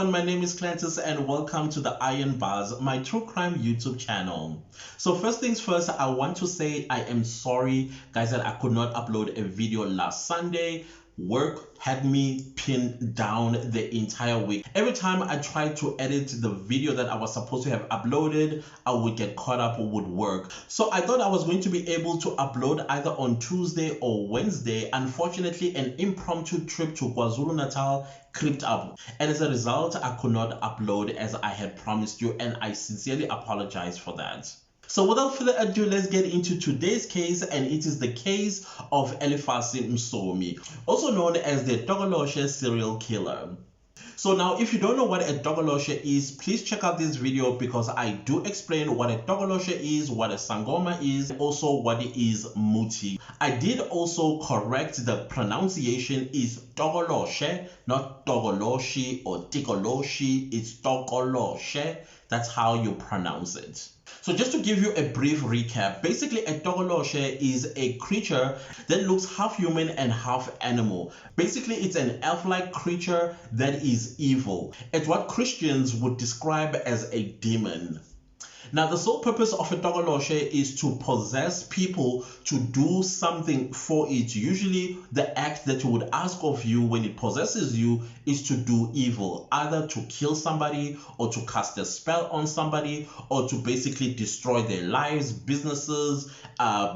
everyone, my name is Clantis and welcome to the Iron Bars, my true crime YouTube channel. So first things first, I want to say I am sorry guys that I could not upload a video last Sunday. Work had me pinned down the entire week. Every time I tried to edit the video that I was supposed to have uploaded, I would get caught up with work. So I thought I was going to be able to upload either on Tuesday or Wednesday. Unfortunately, an impromptu trip to KwaZulu-Natal crept up, and as a result, I could not upload as I had promised you, and I sincerely apologize for that. So without further ado, let's get into today's case, and it is the case of Elifasi Msomi, also known as the Tokoloshe Serial Killer. So now, if you don't know what a Tokoloshe is, please check out this video because I do explain what a Tokoloshe is, what a Sangoma is, also what is Muti. I did also correct the pronunciation is Tokoloshe, not Tokoloshi or Tikoloshi. It's Tokoloshe. That's how you pronounce it. So just to give you a brief recap, basically a Tokoloshe is a creature that looks half human and half animal. Basically, it's an elf-like creature that is evil. It's what Christians would describe as a demon. Now, the sole purpose of a Tokoloshe is to possess people to do something for it. Usually, the act that you would ask of you when it possesses you is to do evil, either to kill somebody or to cast a spell on somebody or to basically destroy their lives, businesses,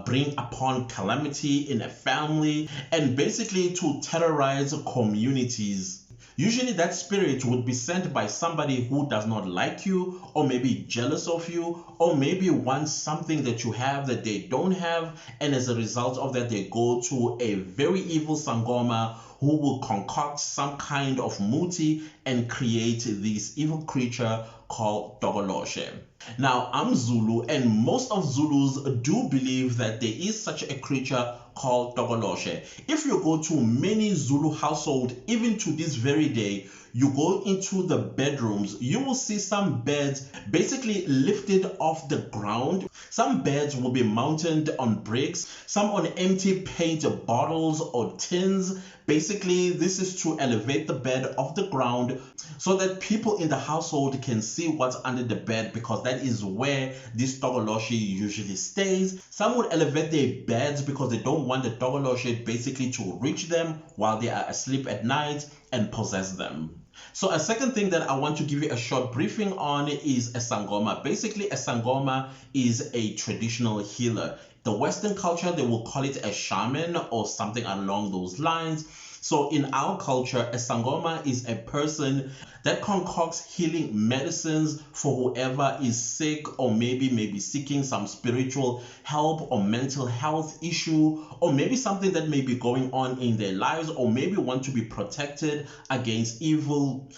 bring upon calamity in a family, and basically to terrorize communities. Usually that spirit would be sent by somebody who does not like you, or maybe jealous of you, or maybe wants something that you have that they don't have, and as a result of that they go to a very evil Sangoma who will concoct some kind of muti and create this evil creature called Tokoloshe. Now, I'm Zulu, and most of Zulus do believe that there is such a creature called Tokoloshe. If you go to many Zulu households, even to this very day, you go into the bedrooms, you will see some beds basically lifted off the ground. Some beds will be mounted on bricks, some on empty paint bottles or tins. Basically, this is to elevate the bed off the ground so that people in the household can see what's under the bed, because that is where this Tokoloshe usually stays. Some would elevate their beds because they don't want the Tokoloshe basically to reach them while they are asleep at night and possess them. So a second thing that I want to give you a short briefing on is a Sangoma. Basically, a Sangoma is a traditional healer. The Western culture, they will call it a shaman or something along those lines. So in our culture, a Sangoma is a person that concocts healing medicines for whoever is sick, or maybe seeking some spiritual help or mental health issue, or maybe something that may be going on in their lives, or maybe want to be protected against evil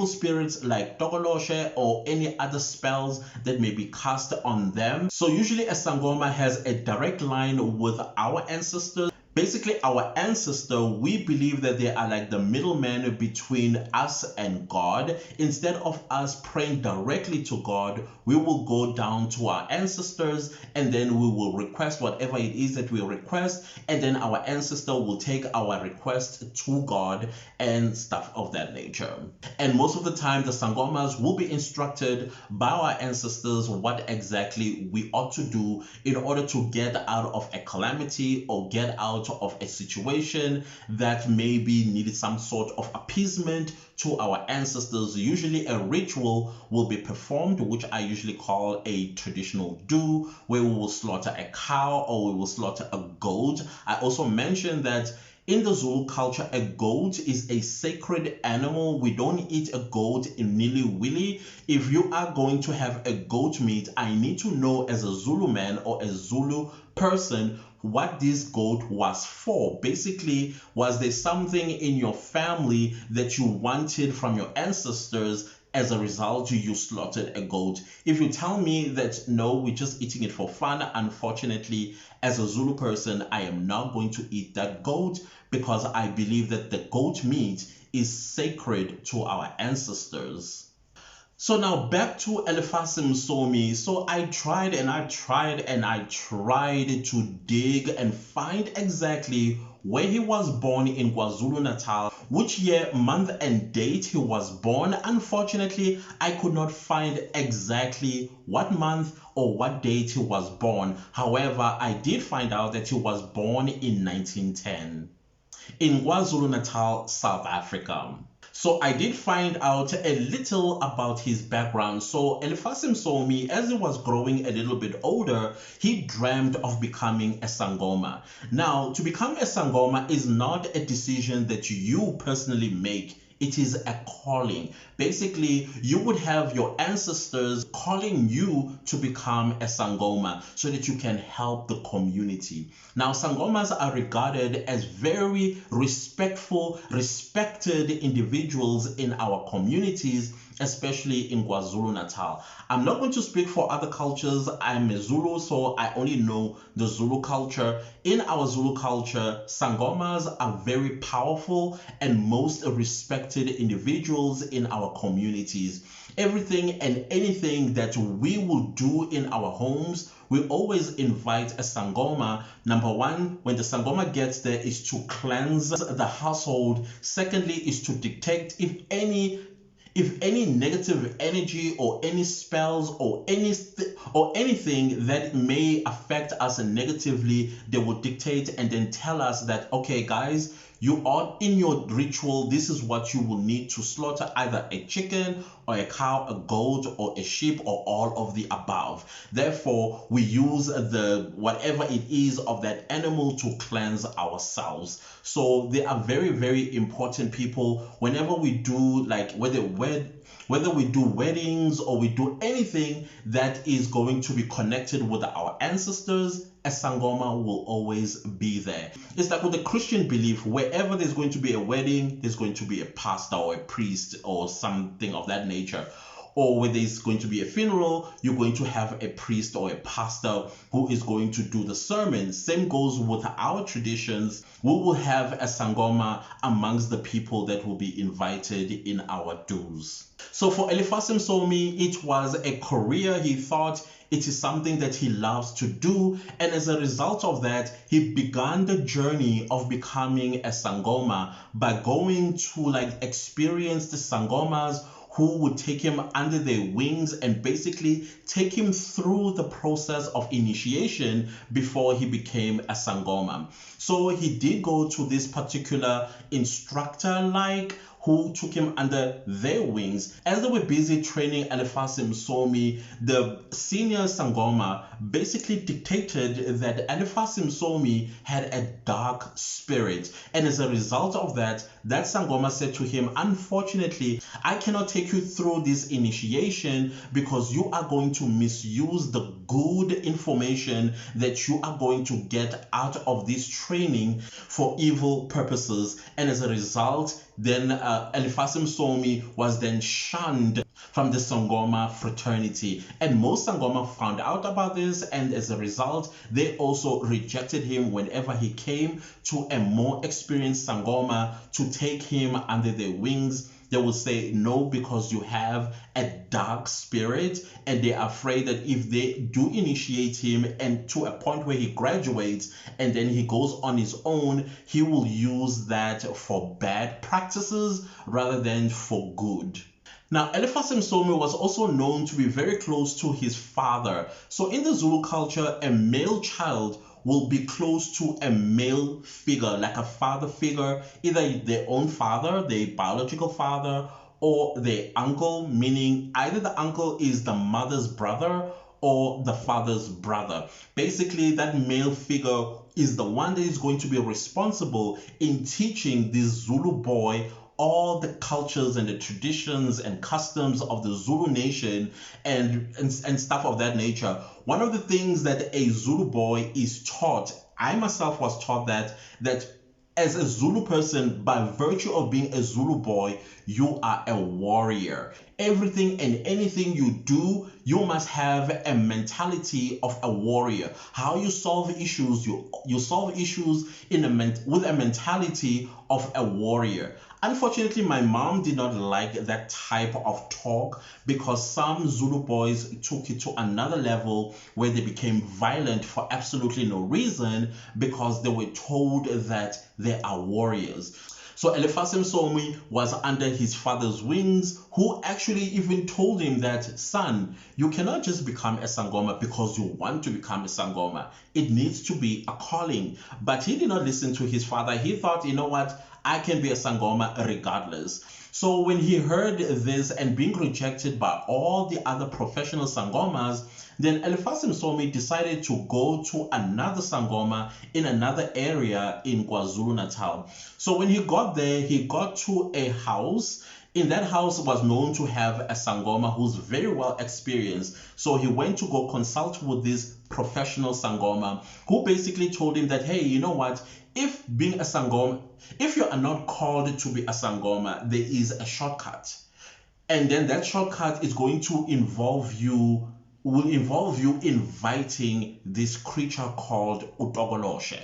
spirits like Tokoloshe or any other spells that may be cast on them. So usually a Sangoma has a direct line with our ancestors. Basically, our ancestor, we believe that they are like the middleman between us and God. Instead of us praying directly to God, we will go down to our ancestors and then we will request whatever it is that we request, and then our ancestor will take our request to God and stuff of that nature. And most of the time, the Sangomas will be instructed by our ancestors what exactly we ought to do in order to get out of a calamity or get out of a situation that maybe needed some sort of appeasement to our ancestors. Usually a ritual will be performed, which I usually call a traditional do, where we will slaughter a cow or we will slaughter a goat. I also mentioned that in the Zulu culture, a goat is a sacred animal. We don't eat a goat in nilly-willy. If you are going to have a goat meat, I need to know as a Zulu man or a Zulu person what this goat was for. Basically, was there something in your family that you wanted from your ancestors? As a result, you slaughtered a goat. If you tell me that no, we're just eating it for fun, unfortunately, as a Zulu person, I am not going to eat that goat because I believe that the goat meat is sacred to our ancestors. So now back to Elifasi Msomi. So I tried and I tried and I tried to dig and find exactly where he was born in KwaZulu-Natal, which year, month and date he was born. Unfortunately, I could not find exactly what month or what date he was born. However, I did find out that he was born in 1910 in KwaZulu-Natal, South Africa. So I did find out a little about his background. So Elifasi Msomi, as he was growing a little bit older, he dreamed of becoming a Sangoma. Now, to become a Sangoma is not a decision that you personally make. It is a calling. Basically, you would have your ancestors calling you to become a Sangoma so that you can help the community. Now, Sangomas are regarded as very respectful, respected individuals in our communities, especially in KwaZulu-Natal. I'm not going to speak for other cultures. I'm a Zulu, so I only know the Zulu culture. In our Zulu culture, Sangomas are very powerful and most respected individuals in our communities. Everything and anything that we will do in our homes, we always invite a Sangoma. Number one, when the Sangoma gets there, is to cleanse the household. Secondly, is to detect if any negative energy or any spells or anything that may affect us negatively, they will dictate and then tell us that, okay guys, you are in your ritual, this is what you will need to slaughter, either a chicken or a cow, a goat or a sheep, or all of the above. Therefore, we use the whatever it is of that animal to cleanse ourselves. So they are very, very important people. Whenever we do, like whether we do weddings or we do anything that is going to be connected with our ancestors, a Sangoma will always be there. It's like with the Christian belief, wherever there's going to be a wedding, there's going to be a pastor or a priest or something of that nature. Or where there's going to be a funeral, you're going to have a priest or a pastor who is going to do the sermon. Same goes with our traditions. We will have a Sangoma amongst the people that will be invited in our dues. So for Elifasi Msomi, it was a career. He thought it is something that he loves to do, and as a result of that, he began the journey of becoming a Sangoma by going to experienced Sangomas who would take him under their wings and basically take him through the process of initiation before he became a Sangoma. So he did go to this particular instructor who took him under their wings. As they were busy training Elifasi Msomi, the senior Sangoma basically dictated that Elifasi Msomi had a dark spirit. And as a result of that, that Sangoma said to him, unfortunately, I cannot take you through this initiation because you are going to misuse the good information that you are going to get out of this training for evil purposes. And as a result, then Elifasi Msomi was then shunned from the Sangoma fraternity. And most Sangoma found out about this, and as a result, they also rejected him whenever he came to a more experienced Sangoma to take him under their wings. They will say no because you have a dark spirit, and they are afraid that if they do initiate him and to a point where he graduates and then he goes on his own, he will use that for bad practices rather than for good. Now, Elifasi Msomi was also known to be very close to his father. So in the Zulu culture, a male child will be close to a male figure, like a father figure, either their own father, their biological father, or their uncle, meaning either the uncle is the mother's brother or the father's brother. Basically, that male figure is the one that is going to be responsible in teaching this Zulu boy all the cultures and the traditions and customs of the Zulu nation and stuff of that nature. One of the things that a Zulu boy is taught, I myself was taught that as a Zulu person, by virtue of being a Zulu boy, you are a warrior. Everything and anything you do, you must have a mentality of a warrior. How you solve issues, you solve issues with a mentality of a warrior. Unfortunately, my mom did not like that type of talk because some Zulu boys took it to another level where they became violent for absolutely no reason because they were told that they are warriors. So Elifasi Msomi was under his father's wings, who actually even told him that, son, you cannot just become a Sangoma because you want to become a Sangoma. It needs to be a calling. But he did not listen to his father. He thought, you know what, I can be a Sangoma regardless. So when he heard this and being rejected by all the other professional Sangomas, then Elifasi Msomi decided to go to another Sangoma in another area in KwaZulu-Natal. So when he got there, he got to a house. In that house was known to have a Sangoma who's very well experienced. So he went to go consult with this professional Sangoma who basically told him that, hey, you know what? If being a Sangoma, if you are not called to be a Sangoma, there is a shortcut. And then that shortcut is going to will involve you inviting this creature called Tokoloshe.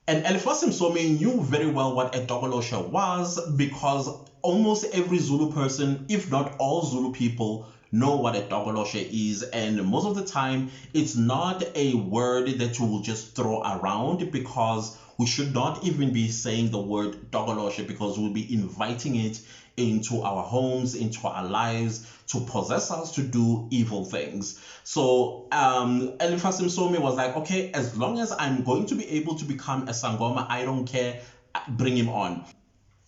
And Elifasi Msomi knew very well what a Tokoloshe was because almost every Zulu person, if not all Zulu people, know what a Tokoloshe is. And most of the time, it's not a word that you will just throw around because we should not even be saying the word Tokoloshe because we'll be inviting it into our homes, into our lives, to possess us, to do evil things. So Elifasi Msomi was like, okay, as long as I'm going to be able to become a Sangoma, I don't care, bring him on.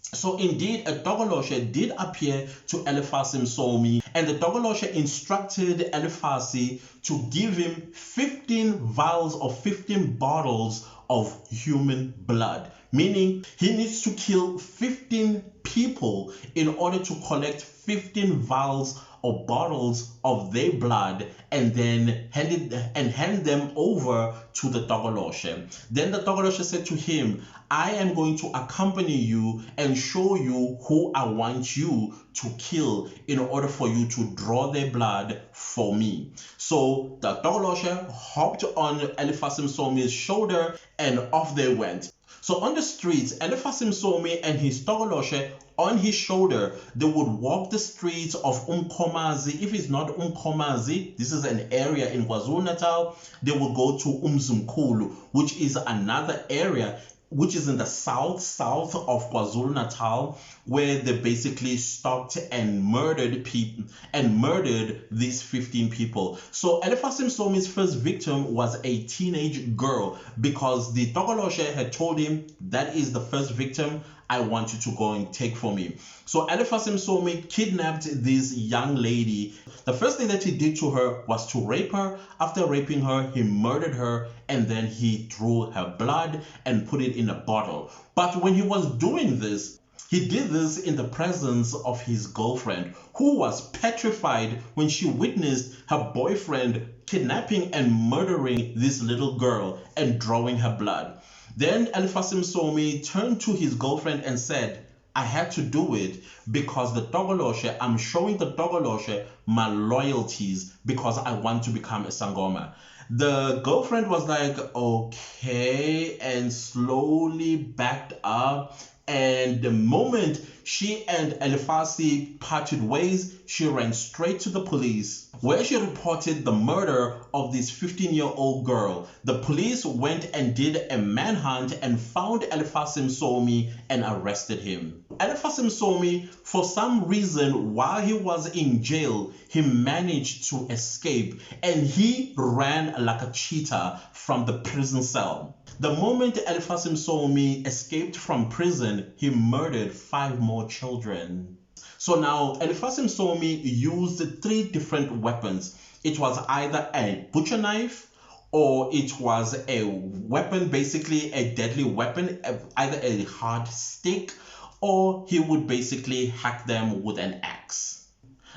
So indeed, a Tokoloshe did appear to Elifasi Msomi, and the Tokoloshe instructed Elifasi to give him 15 vials or 15 bottles of human blood, meaning he needs to kill 15 people in order to collect 15 vials or bottles of their blood and then hand them over to the Tokoloshe. Then the Tokoloshe said to him, I am going to accompany you and show you who I want you to kill in order for you to draw their blood for me. So the Tokoloshe hopped on Elifasi Msomi's shoulder and off they went. So on the streets, Elifasi Msomi and his Tokoloshe on his shoulder, they would walk the streets of Umkomazi. If it's not Umkomazi, this is an area in KwaZulu-Natal, they will go to Umzimkhulu, which is another area which is in the south of KwaZulu-Natal, where they basically stopped and murdered people and murdered these 15 people. So Elifasi Msomi's first victim was a teenage girl because the Tokoloshe had told him, that is the first victim I want you to go and take for me. So Elifasi Msomi kidnapped this young lady. The first thing that he did to her was to rape her. After raping her, he murdered her and then he drew her blood and put it in a bottle. But when he was doing this, he did this in the presence of his girlfriend, who was petrified when she witnessed her boyfriend kidnapping and murdering this little girl and drawing her blood. Then Elifasi Msomi turned to his girlfriend and said, I had to do it because the Tokoloshe, I'm showing the Tokoloshe my loyalties because I want to become a Sangoma. The girlfriend was like, okay, and slowly backed up. And the moment she and Elifasi parted ways, she ran straight to the police, where she reported the murder of this 15-year-old girl. The police went and did a manhunt and found Elifasi Msomi and arrested him. Elifasi Msomi, for some reason, while he was in jail, he managed to escape and he ran like a cheetah from the prison cell. The moment Elifasi Msomi escaped from prison, he murdered 5 more children. So now Elifasi Msomi used 3 different weapons. It was either a butcher knife, or it was a weapon, basically a deadly weapon, either a hard stick, or he would basically hack them with an axe.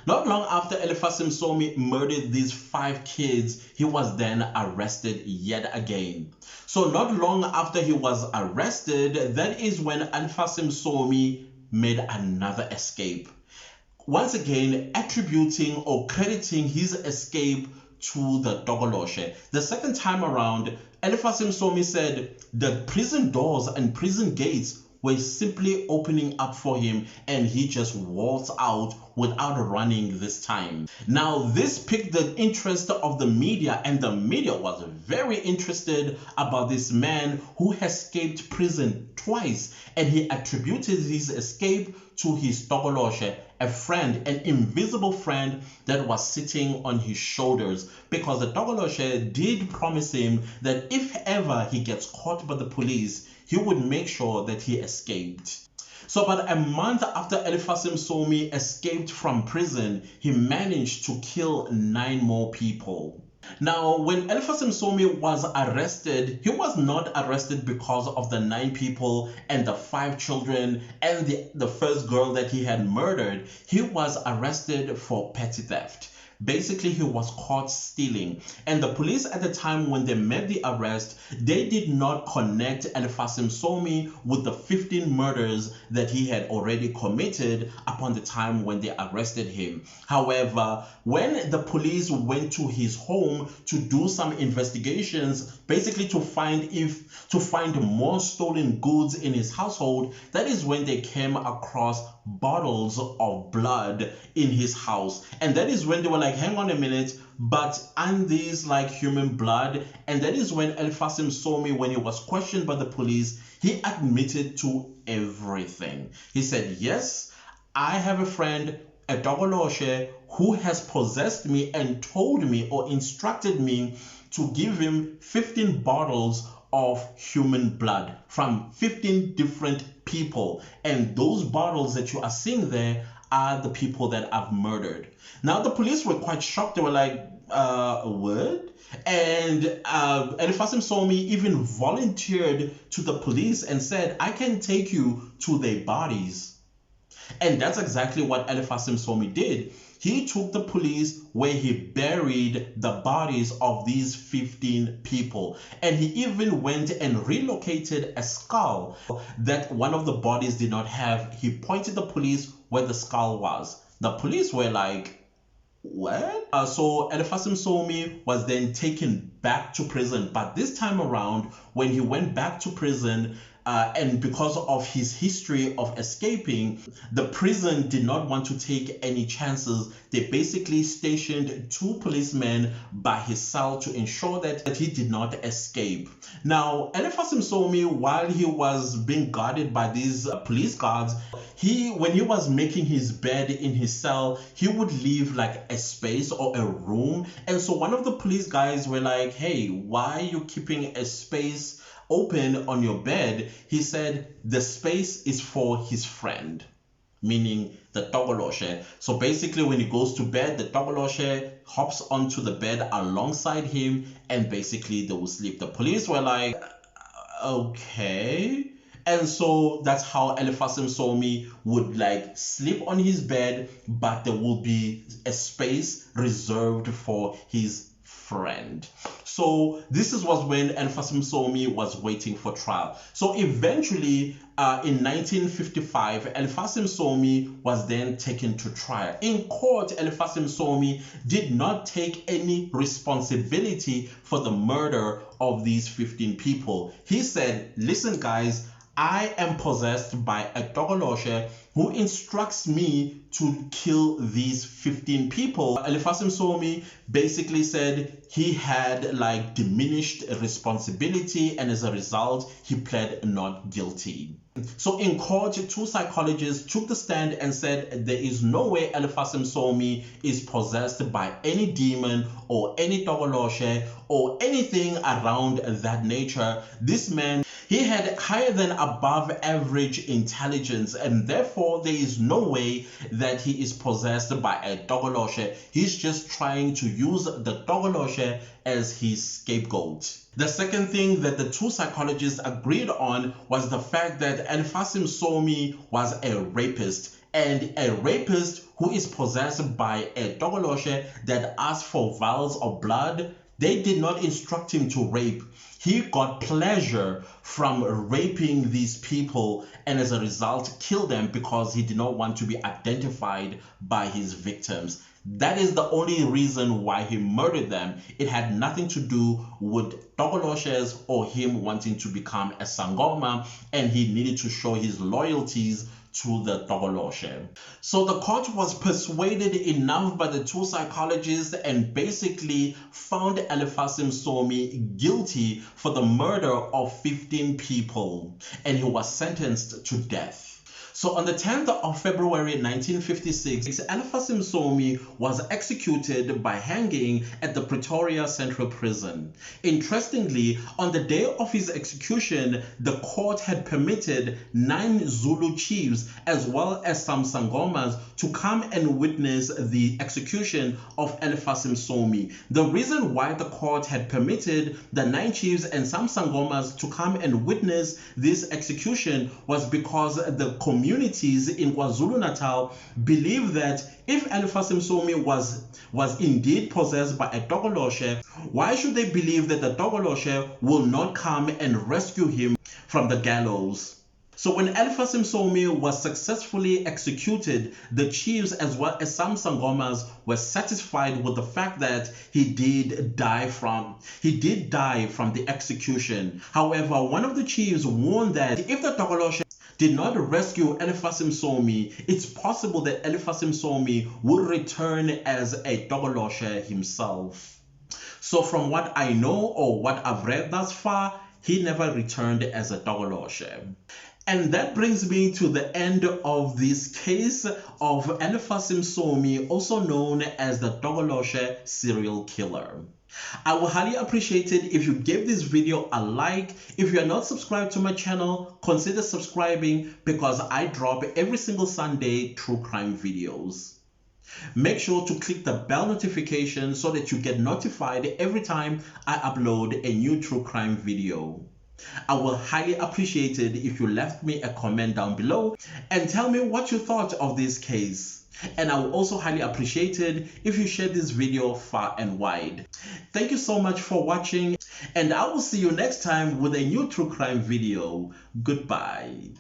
Not long after Elifasi Msomi murdered these 5 kids, he was then arrested yet again. So not long after he was arrested, that is when Elifasi Msomi made another escape. Once again, attributing or crediting his escape to the Tokoloshe. The second time around, Elifasi Msomi said the prison doors and prison gates were simply opening up for him, and he just waltzed out without running this time. Now, this piqued the interest of the media, and the media was very interested about this man who escaped prison twice, and he attributed his escape to his Tokoloshe, a friend, an invisible friend that was sitting on his shoulders, because the Tokoloshe did promise him that if ever he gets caught by the police, he would make sure that he escaped. So about a month after Elifasi Msomi escaped from prison, he managed to kill 9 more people. Now, when Elifasi Msomi was arrested, he was not arrested because of the 9 people and the 5 children and the first girl that he had murdered. He was arrested for petty theft. Basically, he was caught stealing. And the police at the time when they made the arrest, they did not connect Elifasi Msomi with the 15 murders that he had already committed upon the time when they arrested him. However, when the police went to his home to do some investigations, basically to find more stolen goods in his household, that is when they came across bottles of blood in his house. And that is when they were like, hang on a minute, but aren't these like human blood? And that is when Elifasi Msomi, when he was questioned by the police, he admitted to everything. He said, yes, I have a friend, a Tokoloshe, who has possessed me and told me or instructed me to give him 15 bottles of human blood from 15 different people. And those bottles that you are seeing there are the people that I've murdered. Now, the police were quite shocked. They were like, what? And Elifasi Msomi even volunteered to the police and said, I can take you to their bodies. And that's exactly what Elifasi Msomi did. He took the police where he buried the bodies of these 15 people. And he even went and relocated a skull that one of the bodies did not have. He pointed the police where the skull was. The police were like, what? So Elifasi Msomi was then taken back to prison. But this time around, when he went back to prison, and because of his history of escaping, the prison did not want to take any chances. They basically stationed 2 policemen by his cell to ensure that he did not escape. Now, Elifasi Msomi, while he was being guarded by these police guards, when he was making his bed in his cell, he would leave like a space or a room. And so one of the police guys were like, hey, why are you keeping a space open on your bed? He said the space is for his friend, meaning the Tokoloshe. So basically when he goes to bed, the Tokoloshe hops onto the bed alongside him, and basically they will sleep. The police were like, okay. And so that's how Elifasi Msomi would like sleep on his bed, but there will be a space reserved for his friend. So this was when Elifasi Msomi was waiting for trial. So eventually in 1955, Elifasi Msomi was then taken to trial. In court, Elifasi Msomi did not take any responsibility for the murder of these 15 people. He said, listen guys, I am possessed by a Tokoloshe who instructs me to kill these 15 people. Elifasi Msomi basically said he had like diminished responsibility, and as a result, he pled not guilty. So in court, 2 psychologists took the stand and said there is no way Elifasi Msomi is possessed by any demon or any Tokoloshe or anything around that nature. This man, he had higher than above average intelligence, and therefore there is no way that he is possessed by a Tokoloshe. He's just trying to use the Tokoloshe as his scapegoat. The second thing that the 2 psychologists agreed on was the fact that Elifasi Msomi was a rapist, and a rapist who is possessed by a Tokoloshe that asks for vials of blood, they did not instruct him to rape. He got pleasure from raping these people, and as a result killed them because he did not want to be identified by his victims. That is the only reason why he murdered them. It had nothing to do with Tokoloshe or him wanting to become a Sangoma, and he needed to show his loyalties to the Tokoloshe. So the court was persuaded enough by the two psychologists and basically found Elifasi Msomi guilty for the murder of 15 people, and he was sentenced to death. So on the 10th of February 1956, Elifasi Msomi was executed by hanging at the Pretoria Central Prison. Interestingly, on the day of his execution, the court had permitted 9 Zulu chiefs as well as some Sangomas to come and witness the execution of Elifasi Msomi. The reason why the court had permitted the 9 chiefs and some Sangomas to come and witness this execution was because the communities in KwaZulu-Natal believe that if Elifasi Msomi was indeed possessed by a Tokoloshe, why should they believe that the Tokoloshe will not come and rescue him from the gallows? So when Elifasi Msomi was successfully executed, the chiefs as well as some Sangomas were satisfied with the fact that he did die from the execution. However, one of the chiefs warned that if the Tokoloshe did not rescue Elifasi Msomi, it's possible that Elifasi Msomi would return as a Tokoloshe himself. So from what I know or what I've read thus far, he never returned as a Tokoloshe. And that brings me to the end of this case of Elifasi Msomi, also known as the Tokoloshe Serial Killer. I would highly appreciate it if you gave this video a like. If you are not subscribed to my channel, consider subscribing because I drop every single Sunday true crime videos. Make sure to click the bell notification so that you get notified every time I upload a new true crime video. I will highly appreciate it if you left me a comment down below and tell me what you thought of this case. And I will also highly appreciate it if you share this video far and wide. Thank you so much for watching, and I will see you next time with a new true crime video. Goodbye.